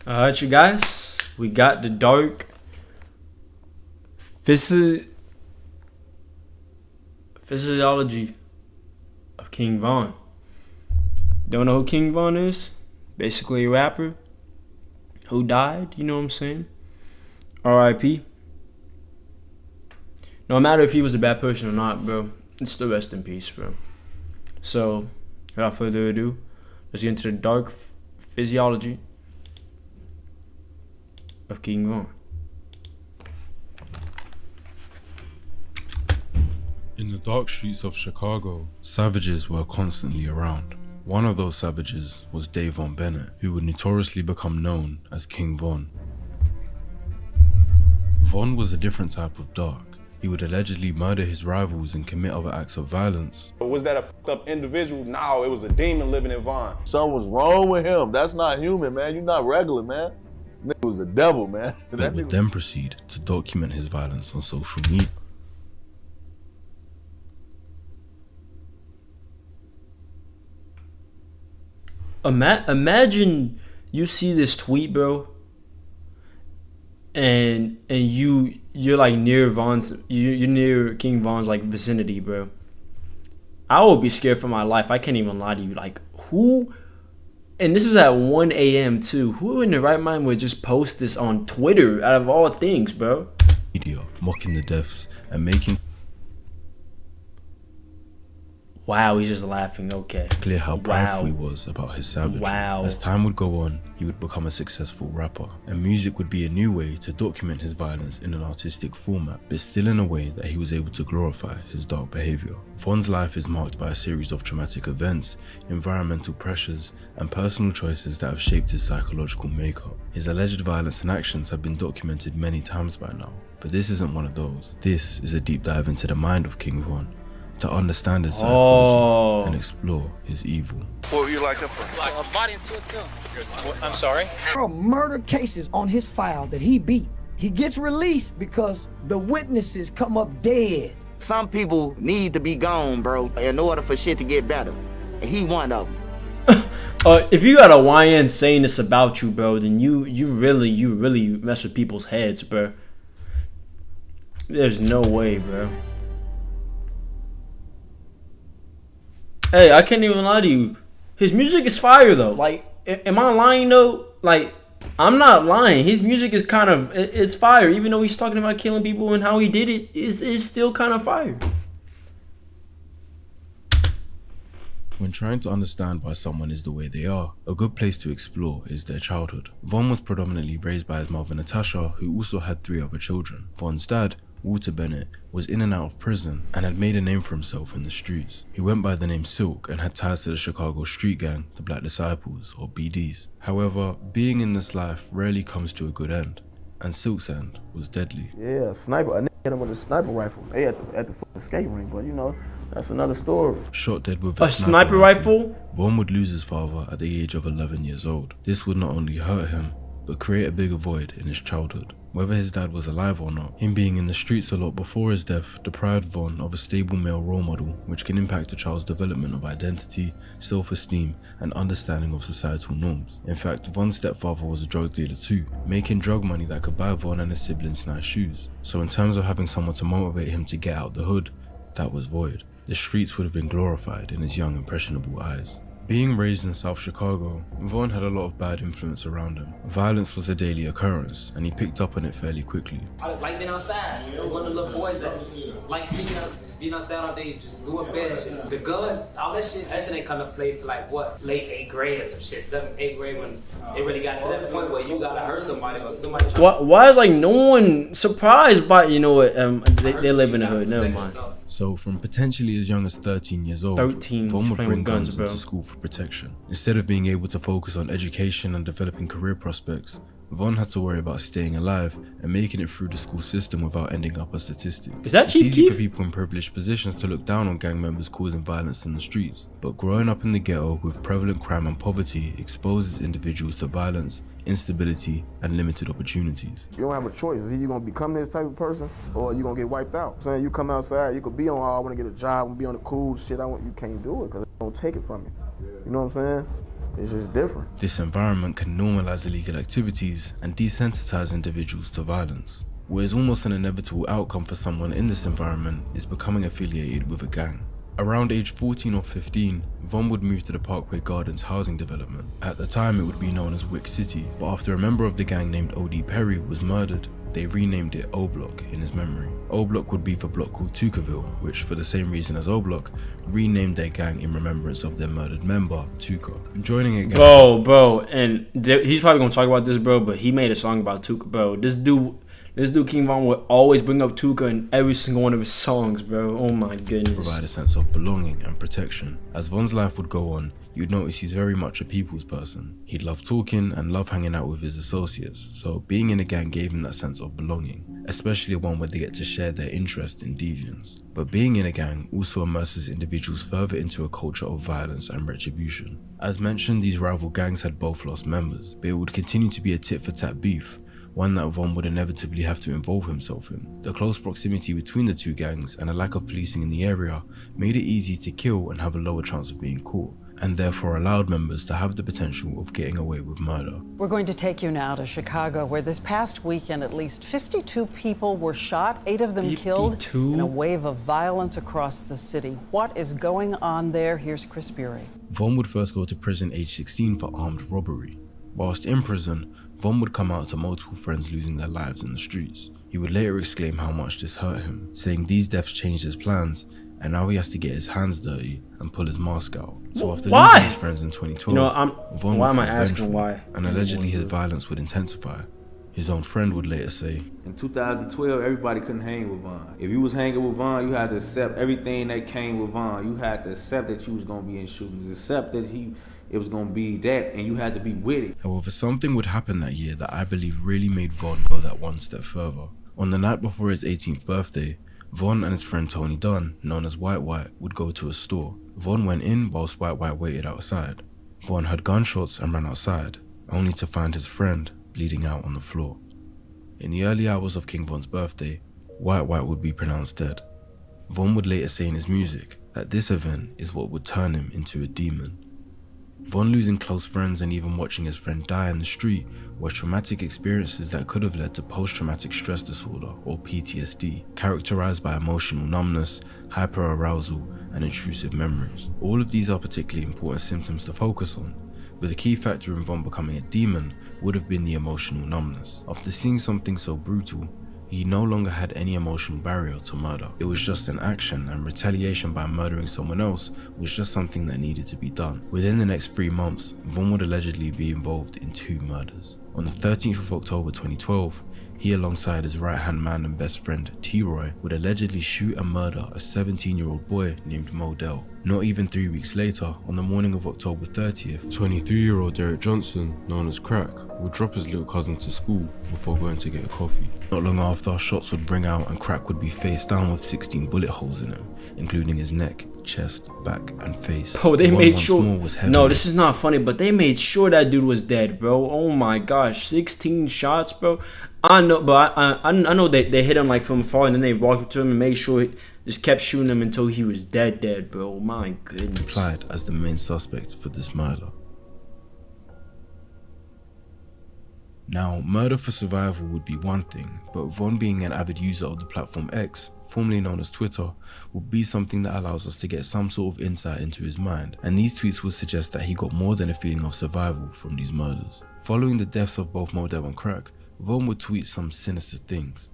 Alright, you guys, we got the dark physiology of King Von. Don't know who King Von is? Basically a rapper who died, you know what I'm saying? R.I.P. No matter if he was a bad person or not, bro, it's still rest in peace, bro. So, without further ado, let's get into the dark physiology of King Von. In the dark streets of Chicago, savages were constantly around. One of those savages was Dave Von Bennett, who would notoriously become known as King Von. Von was a different type of dark. He would allegedly murder his rivals and commit other acts of violence. Was that a fucked up individual? No, it was a demon living in Von. Something was wrong with him. That's not human, man. You're not regular, man. Nigga was the devil, man. But would then proceed to document his violence on social media. Imagine you see this tweet, bro, and you're like near you're near King Von's like vicinity, bro. I would be scared for my life. I can't even lie to you. Like, who? And this was at 1 a.m. too. Who in their right mind would just post this on Twitter out of all things, bro? Media mocking the deaths and making Wow, he's just laughing. Okay. clear how prideful he was about his savagery. Wow. As time would go on, he would become a successful rapper, and music would be a new way to document his violence in an artistic format, but still in a way that he was able to glorify his dark behavior. Von's life is marked by a series of traumatic events, environmental pressures, and personal choices that have shaped his psychological makeup. His alleged violence and actions have been documented many times by now, but this isn't one of those. This is a deep dive into the mind of King Von, to understand his psychology and explore his evil. What would you like up for? A body into a tomb. I'm sorry? There are murder cases on his file that he beat. He gets released because the witnesses come up dead. Some people need to be gone, bro, in order for shit to get better. And he one of them. If you got a YN saying this about you, bro, then you really mess with people's heads, bro. There's no way, bro. Hey, I can't even lie to you. His music is fire though. Like, am I lying though? Like, I'm not lying. His music is kind of, it's fire. Even though he's talking about killing people and how he did it, it's still kind of fire. When trying to understand why someone is the way they are, a good place to explore is their childhood. Von was predominantly raised by his mother Natasha, who also had 3 other children. Von's dad, Walter Bennett, was in and out of prison and had made a name for himself in the streets. He went by the name Silk and had ties to the Chicago street gang, the Black Disciples, or BDs. However, being in this life rarely comes to a good end, and Silk's end was deadly. Yeah, sniper. A nigga hit him with a sniper rifle. They at the fucking skate rink, but you know, that's another story. Shot dead with A sniper rifle? Von would lose his father at the age of 11 years old. This would not only hurt him, but create a bigger void in his childhood. Whether his dad was alive or not, him being in the streets a lot before his death deprived Von of a stable male role model, which can impact a child's development of identity, self-esteem, and understanding of societal norms. In fact, Von's stepfather was a drug dealer too, making drug money that could buy Von and his siblings nice shoes. So in terms of having someone to motivate him to get out the hood, that was void. The streets would have been glorified in his young, impressionable eyes. Being raised in South Chicago, Von had a lot of bad influence around him. Violence was a daily occurrence, and he picked up on it fairly quickly. I like being outside. You know, one of the little boys that like sneaking out, just being outside all day, just doing bad shit. The gun, all that shit ain't come to play to like what, late 8th grade or some shit, 7th, 8th grade when it really got to that point where you gotta hurt somebody or somebody. Why is like no one surprised by, you know what, they live in the hood, never mind. So from potentially as young as 13 years old, 13, Von would playing bring with guns, guns bro. into school for protection. Instead of being able to focus on education and developing career prospects, Von had to worry about staying alive and making it through the school system without ending up a statistic. Is that It's Chief easy Keef? for people in privileged positions to look down on gang members causing violence in the streets, but growing up in the ghetto with prevalent crime and poverty exposes individuals to violence, instability, and limited opportunities. You don't have a choice. Either you're gonna become this type of person or you're gonna get wiped out. So you come outside, you could be on, I wanna get a job, I wanna be on the cool shit, you can't do it because they don't take it from you. You know what I'm saying? It's just different. This environment can normalize illegal activities and desensitize individuals to violence. What is almost an inevitable outcome for someone in this environment is becoming affiliated with a gang. Around age 14 or 15, Von would move to the Parkway Gardens housing development. At the time it would be known as Wick City, but after a member of the gang named O.D. Perry was murdered, they renamed it O Block in his memory. O Block would be for block called Tukaville, which for the same reason as O Block, renamed their gang in remembrance of their murdered member, Tuka. Joining a gang... Bro, and he's probably gonna talk about this, bro, but he made a song about Tuka, bro. This dude King Von would always bring up Tuka in every single one of his songs, bro. Oh my goodness. Provide a sense of belonging and protection. As Von's life would go on, you'd notice he's very much a people's person. He'd love talking and love hanging out with his associates, so being in a gang gave him that sense of belonging, especially one where they get to share their interest in deviance. But being in a gang also immerses individuals further into a culture of violence and retribution. As mentioned, these rival gangs had both lost members, but it would continue to be a tit-for-tat beef, one that Von would inevitably have to involve himself in. The close proximity between the two gangs and a lack of policing in the area made it easy to kill and have a lower chance of being caught, and therefore allowed members to have the potential of getting away with murder. We're going to take you now to Chicago, where this past weekend at least 52 people were shot, 8 of them 52? killed in a wave of violence across the city. What is going on there? Here's Chris Bury. Von would first go to prison age 16 for armed robbery. Whilst in prison, Von would come out to multiple friends losing their lives in the streets. He would later exclaim how much this hurt him, saying these deaths changed his plans and now he has to get his hands dirty and pull his mask out. So after losing his friends in 2012, Von would feel vengeful, and allegedly his violence would intensify. His own friend would later say, in 2012, everybody couldn't hang with Von. If you was hanging with Von, you had to accept everything that came with Von. You had to accept that you was gonna be in shootings, accept that it was gonna be that, and you had to be with it. However, something would happen that year that I believe really made Von go that one step further. On the night before his 18th birthday, Von and his friend Tony Dunn, known as White White, would go to a store. Von went in whilst White White waited outside. Von heard gunshots and ran outside, only to find his friend bleeding out on the floor. In the early hours of King Von's birthday, White White would be pronounced dead. Von would later say in his music that this event is what would turn him into a demon. Von losing close friends and even watching his friend die in the street were traumatic experiences that could have led to post-traumatic stress disorder, or PTSD, characterized by emotional numbness, hyperarousal, and intrusive memories. All of these are particularly important symptoms to focus on, but the key factor in Von becoming a demon would have been the emotional numbness. After seeing something so brutal, he no longer had any emotional barrier to murder. It was just an action, and retaliation by murdering someone else was just something that needed to be done. Within the next 3 months, Von would allegedly be involved in 2 murders. On the 13th of October 2012, he alongside his right-hand man and best friend T-Roy would allegedly shoot and murder a 17-year-old boy named Modell. Not even 3 weeks later, on the morning of October 30th, 23-year-old Derek Johnson, known as Crack, would drop his little cousin to school before going to get a coffee. Not long after, shots would ring out and Crack would be face down with 16 bullet holes in him, including his neck, chest, back, and face. Bro, they made sure. No, this is not funny, but they made sure that dude was dead, bro. Oh my gosh, 16 shots, bro. I know, but I know they hit him like from far, and then they walked up to him and made sure he just kept shooting him until he was dead, bro. My goodness. Applied as the main suspect for this murder. Now, murder for survival would be one thing, but Von being an avid user of the platform X, formerly known as Twitter, would be something that allows us to get some sort of insight into his mind, and these tweets would suggest that he got more than a feeling of survival from these murders. Following the deaths of both Modell and Crack, Von would tweet some sinister things.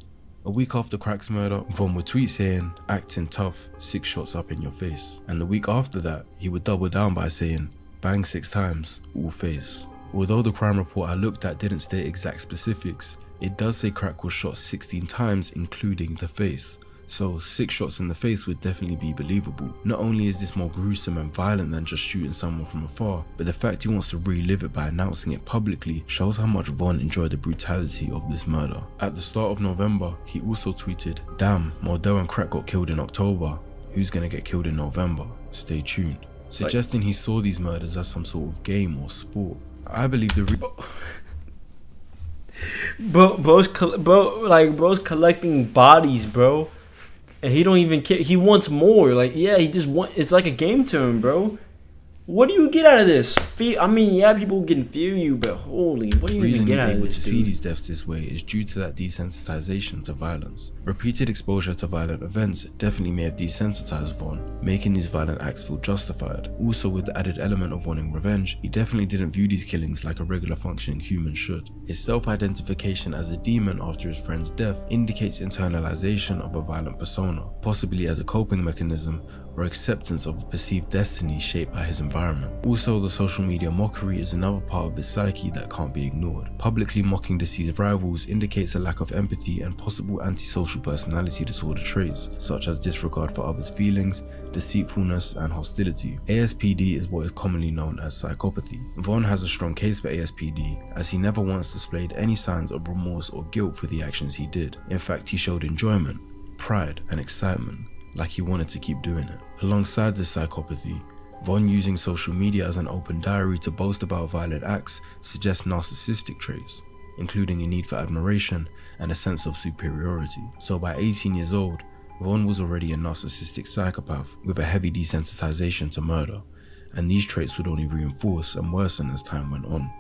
A week after Crack's murder, Von would tweet saying, "Acting tough, 6 shots up in your face." And the week after that, he would double down by saying, "Bang 6 times, all face." Although the crime report I looked at didn't state exact specifics, it does say Crack was shot 16 times including the face. So 6 shots in the face would definitely be believable. Not only is this more gruesome and violent than just shooting someone from afar, but the fact he wants to relive it by announcing it publicly shows how much Von enjoyed the brutality of this murder. At the start of November, he also tweeted, "Damn, Modell and Crack got killed in October. Who's gonna get killed in November? Stay tuned." Suggesting he saw these murders as some sort of game or sport. I believe bro's collecting bodies, bro. And he don't even care. He wants more. Like, yeah, he just want. It's like a game to him, bro. What do you get out of this? I mean, yeah, people can feel you, but holy, what do you even get out of able this, to dude? see these deaths this way is due to that desensitization to violence. Repeated exposure to violent events definitely may have desensitized Vaughn, making these violent acts feel justified. Also, with the added element of wanting revenge, he definitely didn't view these killings like a regular functioning human should. His self-identification as a demon after his friend's death indicates internalization of a violent persona, possibly as a coping mechanism or acceptance of a perceived destiny shaped by his environment. Also, the social media mockery is another part of his psyche that can't be ignored. Publicly mocking deceased rivals indicates a lack of empathy and possible antisocial personality disorder traits, such as disregard for others' feelings, deceitfulness, and hostility. ASPD is what is commonly known as psychopathy. Vaughn has a strong case for ASPD, as he never once displayed any signs of remorse or guilt for the actions he did. In fact, he showed enjoyment, pride, and excitement, like he wanted to keep doing it. Alongside this psychopathy, Vaughn using social media as an open diary to boast about violent acts suggests narcissistic traits, including a need for admiration and a sense of superiority. So by 18 years old, Vaughn was already a narcissistic psychopath with a heavy desensitization to murder, and these traits would only reinforce and worsen as time went on.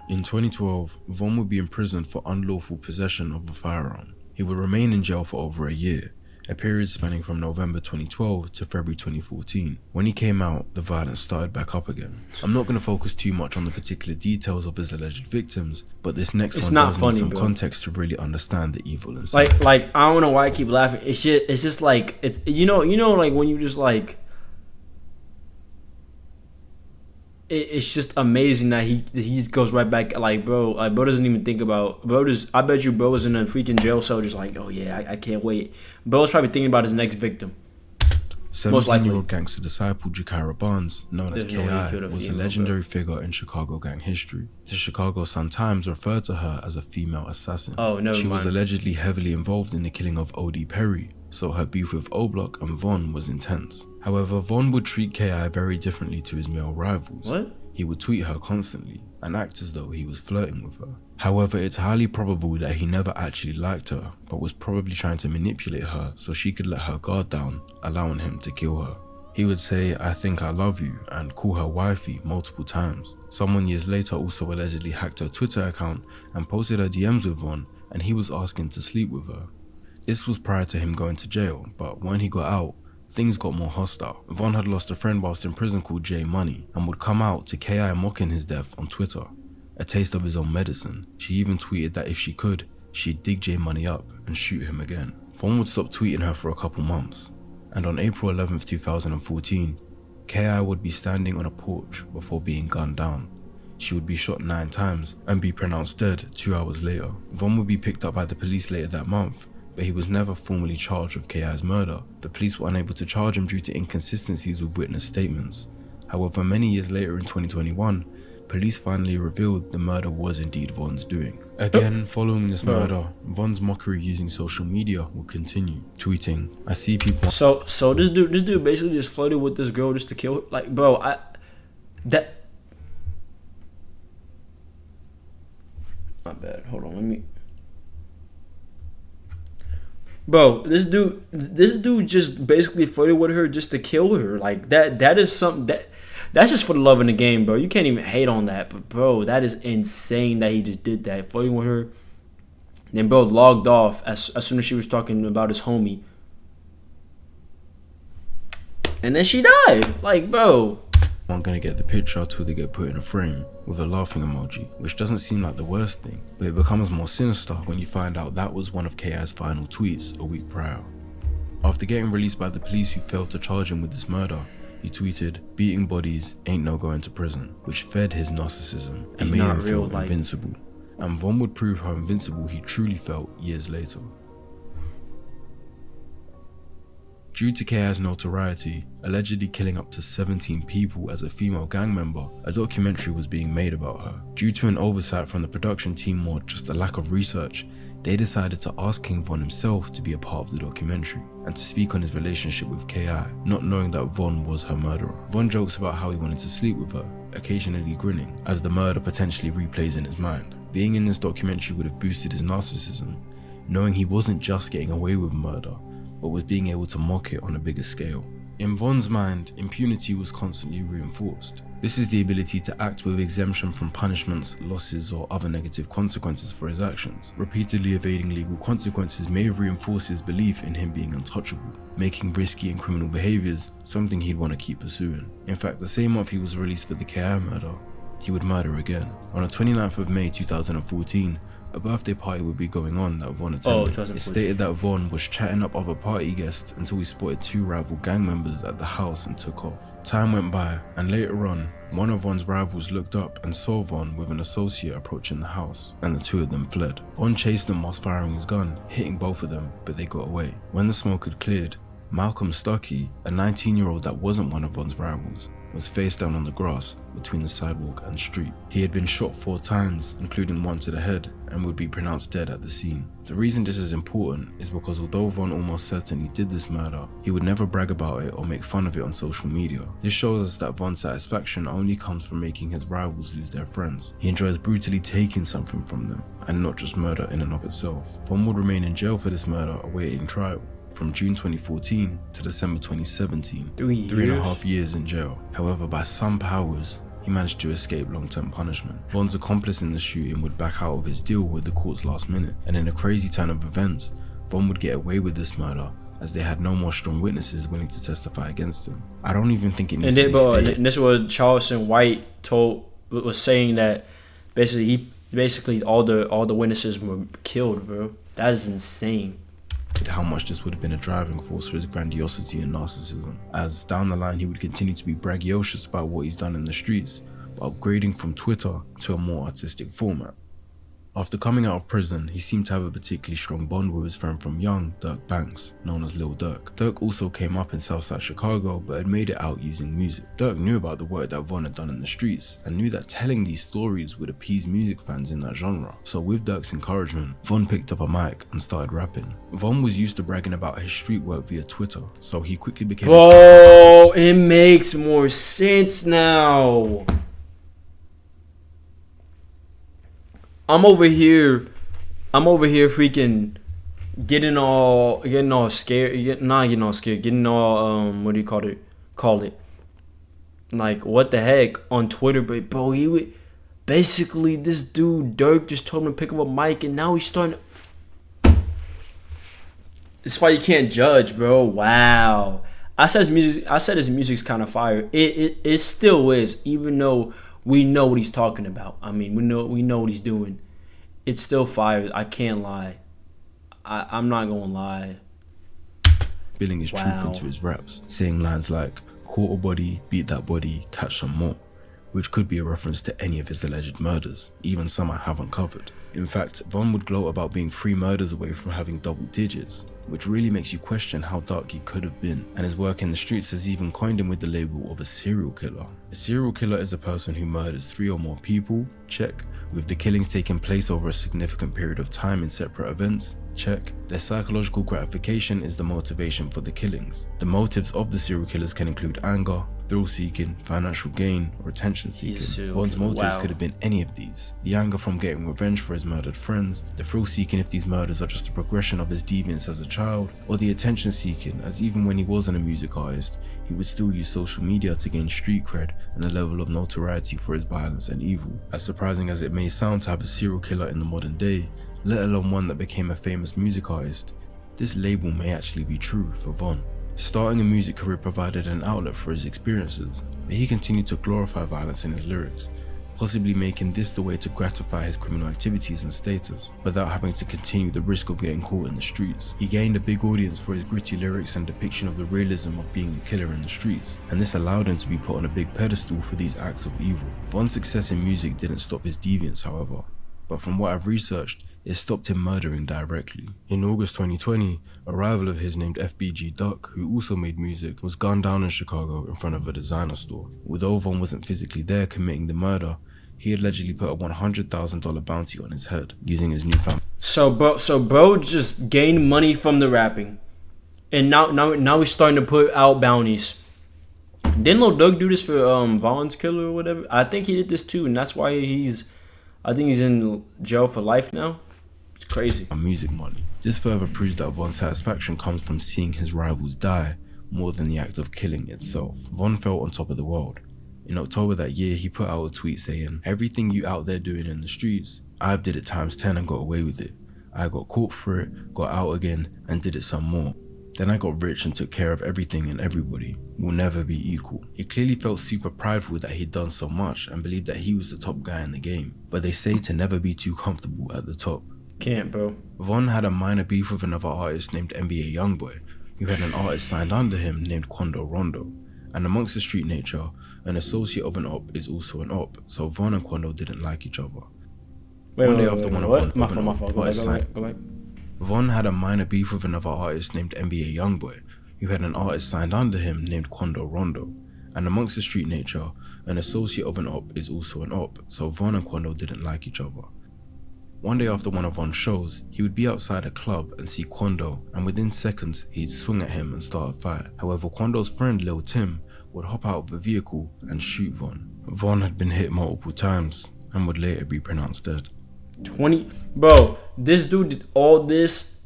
In 2012, Vaughn would be imprisoned for unlawful possession of a firearm. He would remain in jail for over a year, a period spanning from November 2012 to February 2014. When he came out, the violence started back up again. I'm not going to focus too much on the particular details of his alleged victims, but this next one does need some context to really understand the evil inside. Like I don't know why I keep laughing. It's just like it's you know like when you just like it's just amazing that he just goes right back, like bro doesn't even think about I bet you bro was in a freaking jail cell just like, oh yeah, I can't wait. Bro's probably thinking about his next victim. 17-year-old gangster disciple Jakira Barnes, known as K.I., was a legendary figure in Chicago gang history. The Chicago Sun-Times referred to her as a female assassin. Oh, never She was mind. allegedly heavily involved in the killing of O.D. Perry, so her beef with O-Block and Vaughn was intense. However, Vaughn would treat K.I. very differently to his male rivals. What? He would tweet her constantly and act as though he was flirting with her. However, it's highly probable that he never actually liked her, but was probably trying to manipulate her so she could let her guard down, allowing him to kill her. He would say, "I think I love you," and call her wifey multiple times. Someone years later also allegedly hacked her Twitter account and posted her DMs with Vaughn, and he was asking to sleep with her. This was prior to him going to jail, but when he got out, things got more hostile. Vaughn had lost a friend whilst in prison called J Money, and would come out to K.I. mocking his death on Twitter, a taste of his own medicine. She even tweeted that if she could, she'd dig J Money up and shoot him again. Vaughn would stop tweeting her for a couple months, and on April 11th, 2014, K.I. would be standing on a porch before being gunned down. She would be shot 9 times and be pronounced dead 2 hours later. Vaughn would be picked up by the police later that month, but he was never formally charged with K.I.'s murder. The police were unable to charge him due to inconsistencies with witness statements. However, many years later in 2021, police finally revealed the murder was indeed Vaughn's doing. Again, following this murder, Vaughn's mockery using social media will continue, tweeting, "I see people..." So this dude basically just flirted with this girl just to kill her. Like, bro, my bad. Hold on, let me. Bro, this dude just basically flirted with her just to kill her. Like that is something that's just for the love in the game, bro. You can't even hate on that. But bro, that is insane that he just did that, flirting with her. Then bro logged off as soon as she was talking about his homie. And then she died. Like, bro. Aren't gonna get the picture till they get put in a frame with a laughing emoji, which doesn't seem like the worst thing, but it becomes more sinister when you find out that was one of K.I.'s final tweets a week prior. After getting released by the police who failed to charge him with this murder, he tweeted, "Beating bodies ain't no going to prison," which fed his narcissism and made him feel invincible. And Vaughn would prove how invincible he truly felt years later. Due to K.I.'s notoriety, allegedly killing up to 17 people as a female gang member, a documentary was being made about her. Due to an oversight from the production team or just a lack of research, they decided to ask King Von himself to be a part of the documentary and to speak on his relationship with K.I., not knowing that Von was her murderer. Von jokes about how he wanted to sleep with her, occasionally grinning, as the murder potentially replays in his mind. Being in this documentary would have boosted his narcissism, knowing he wasn't just getting away with murder, but was being able to mock it on a bigger scale. In Von's mind, impunity was constantly reinforced. This is the ability to act with exemption from punishments, losses, or other negative consequences for his actions. Repeatedly evading legal consequences may have reinforced his belief in him being untouchable, making risky and criminal behaviors something he'd want to keep pursuing. In fact, the same month he was released for the KI murder, he would murder again. On the 29th of May 2014, a birthday party would be going on that Von attended. It stated that Von was chatting up other party guests until he spotted two rival gang members at the house and took off. Time went by, and later on, one of Von's rivals looked up and saw Von with an associate approaching the house, and the two of them fled. Von chased them whilst firing his gun, hitting both of them, but they got away. When the smoke had cleared, Malcolm Stuckey, a 19-year-old that wasn't one of Von's rivals, was face down on the grass between the sidewalk and street. He had been shot 4 times, including one to the head, and would be pronounced dead at the scene. The reason this is important is because although Von almost certainly did this murder, he would never brag about it or make fun of it on social media. This shows us that Von's satisfaction only comes from making his rivals lose their friends. He enjoys brutally taking something from them, and not just murder in and of itself. Von would remain in jail for this murder awaiting trial, from June 2014 to December 2017, 3.5 years in jail. However, by some powers, he managed to escape long-term punishment. Von's accomplice in the shooting would back out of his deal with the courts last minute, and in a crazy turn of events, Von would get away with this murder as they had no more strong witnesses willing to testify against him. I don't even think it needs to be stated. And this is what Charleston White was saying, that basically all the witnesses were killed, bro. That is insane. How much this would have been a driving force for his grandiosity and narcissism, as down the line he would continue to be braggadocious about what he's done in the streets, but upgrading from Twitter to a more artistic format. After coming out of prison, he seemed to have a particularly strong bond with his friend from young, Dirk Banks, known as Lil Durk. Dirk also came up in Southside Chicago, but had made it out using music. Dirk knew about the work that Von had done in the streets, and knew that telling these stories would appease music fans in that genre. So with Dirk's encouragement, Von picked up a mic and started rapping. Von was used to bragging about his street work via Twitter, so he quickly became it makes more sense now. I'm over here freaking getting all scared, getting all what do you call it? Like, what the heck on Twitter, but bro, he would basically, this dude Dirk just told him to pick up a mic, and now he's starting to, that's why you can't judge, bro. Wow. I said his music's kind of fire. It still is, even though we know what he's talking about. I mean, we know what he's doing. It's still fire. I can't lie. I'm not gonna lie. Spilling his truth into his raps, saying lines like "caught a body, beat that body, catch some more," which could be a reference to any of his alleged murders, even some I haven't covered. In fact, Von would gloat about being 3 murders away from having double digits, which really makes you question how dark he could have been, and his work in the streets has even coined him with the label of a serial killer. A serial killer is a person who murders 3 or more people, check, with the killings taking place over a significant period of time in separate events, check. Their psychological gratification is the motivation for the killings. The motives of the serial killers can include anger, thrill-seeking, financial gain, or attention-seeking. Von's motives could have been any of these. The anger from getting revenge for his murdered friends, the thrill-seeking if these murders are just a progression of his deviance as a child, or the attention-seeking as even when he wasn't a music artist, he would still use social media to gain street cred and a level of notoriety for his violence and evil. As surprising as it may sound to have a serial killer in the modern day, let alone one that became a famous music artist, this label may actually be true for Von. Starting a music career provided an outlet for his experiences, but he continued to glorify violence in his lyrics, possibly making this the way to gratify his criminal activities and status, without having to continue the risk of getting caught in the streets. He gained a big audience for his gritty lyrics and depiction of the realism of being a killer in the streets, and this allowed him to be put on a big pedestal for these acts of evil. Von's success in music didn't stop his deviance, however, but from what I've researched, it stopped him murdering directly. In August 2020, a rival of his named FBG Duck, who also made music, was gunned down in Chicago in front of a designer store. Although Von wasn't physically there committing the murder, he allegedly put a $100,000 bounty on his head using his new family. So bro just gained money from the rapping, and now he's starting to put out bounties. Didn't Lil Doug do this for Von's killer or whatever? I think he did this too, and that's why I think he's in jail for life now. It's crazy. Music money. This further proves that Von's satisfaction comes from seeing his rivals die, more than the act of killing itself. Von felt on top of the world. In October that year, he put out a tweet saying, "Everything you out there doing in the streets, I've did it times 10 and got away with it. I got caught for it, got out again, and did it some more. Then I got rich and took care of everything and everybody. We'll never be equal." He clearly felt super prideful that he'd done so much and believed that he was the top guy in the game. But they say to never be too comfortable at the top. Can't, bro. Von had a minor beef with another artist named NBA Youngboy, who had an artist signed under him named Quando Rondo. And amongst the street nature, an associate of an op is also an op, so Von and Quando didn't like each other. One day after one of Von, my fault. Go back. Von had a minor beef with another artist named NBA Youngboy, who had an artist signed under him named Quando Rondo. And amongst the street nature, an associate of an op is also an op, so Von and Quando didn't like each other. One day after one of Von's shows, he would be outside a club and see Quando, and within seconds, he'd swing at him and start a fight. However, Quando's friend Lil Tim would hop out of the vehicle and shoot Von. Von had been hit multiple times and would later be pronounced dead. Bro, this dude did all this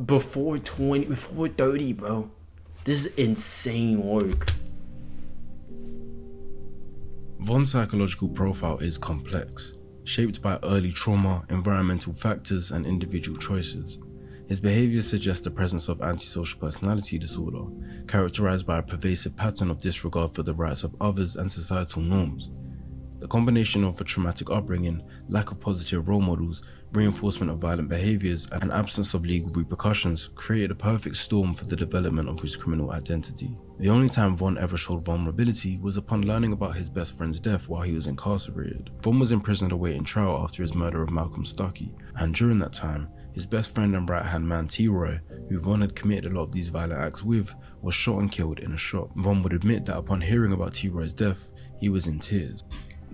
before 30, bro. This is insane work. Von's psychological profile is complex, shaped by early trauma, environmental factors, and individual choices. His behavior suggests the presence of antisocial personality disorder, characterized by a pervasive pattern of disregard for the rights of others and societal norms. The combination of a traumatic upbringing, lack of positive role models, reinforcement of violent behaviors, and absence of legal repercussions created a perfect storm for the development of his criminal identity. The only time Von ever showed vulnerability was upon learning about his best friend's death while he was incarcerated. Von was imprisoned awaiting trial after his murder of Malcolm Stuckey, and during that time, his best friend and right-hand man T-Roy, who Von had committed a lot of these violent acts with, was shot and killed in a shop. Von would admit that upon hearing about T-Roy's death, he was in tears.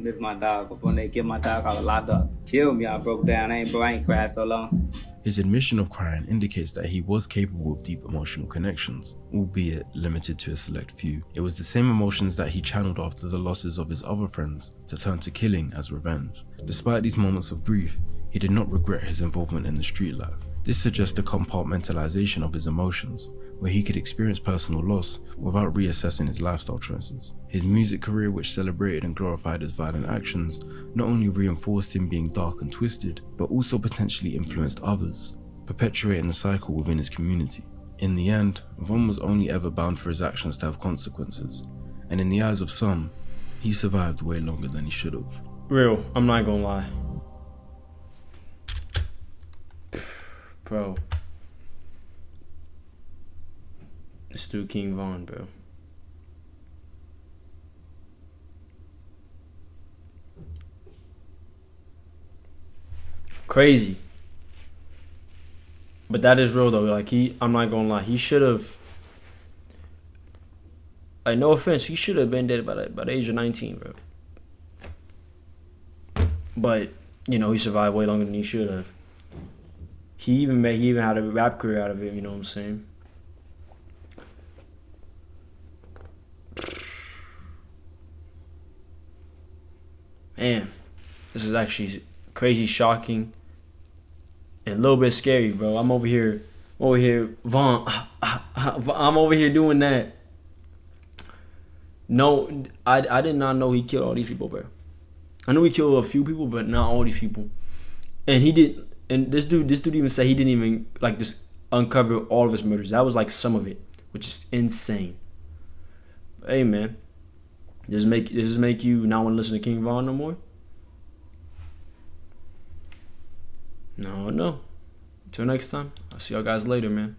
This my dog. Before they get my dog, I was locked up. Kill me, I broke down. I ain't cried so long. His admission of crying indicates that he was capable of deep emotional connections, albeit limited to a select few. It was the same emotions that he channeled after the losses of his other friends to turn to killing as revenge. Despite these moments of grief, he did not regret his involvement in the street life. This suggests a compartmentalization of his emotions, where he could experience personal loss without reassessing his lifestyle choices. His music career, which celebrated and glorified his violent actions, not only reinforced him being dark and twisted, but also potentially influenced others, perpetuating the cycle within his community. In the end, Von was only ever bound for his actions to have consequences, and in the eyes of some, he survived way longer than he should have. Real, I'm not gonna lie. Bro. This dude King Von, bro. Crazy. But that is real though. Like I'm not gonna lie, he should have. Like no offense, he should have been dead by the age of 19, bro. But you know he survived way longer than he should have. He even had a rap career out of it. You know what I'm saying? Man, this is actually crazy, shocking, and a little bit scary, bro. I'm over here, Von. I'm over here doing that. No, I did not know he killed all these people, bro. I knew he killed a few people, but not all these people. And he did. And this dude even said he didn't even like just uncover all of his murders. That was like some of it, which is insane. But, hey, man. Does this make you not want to listen to King Von no more? No. Until next time, I'll see y'all guys later, man.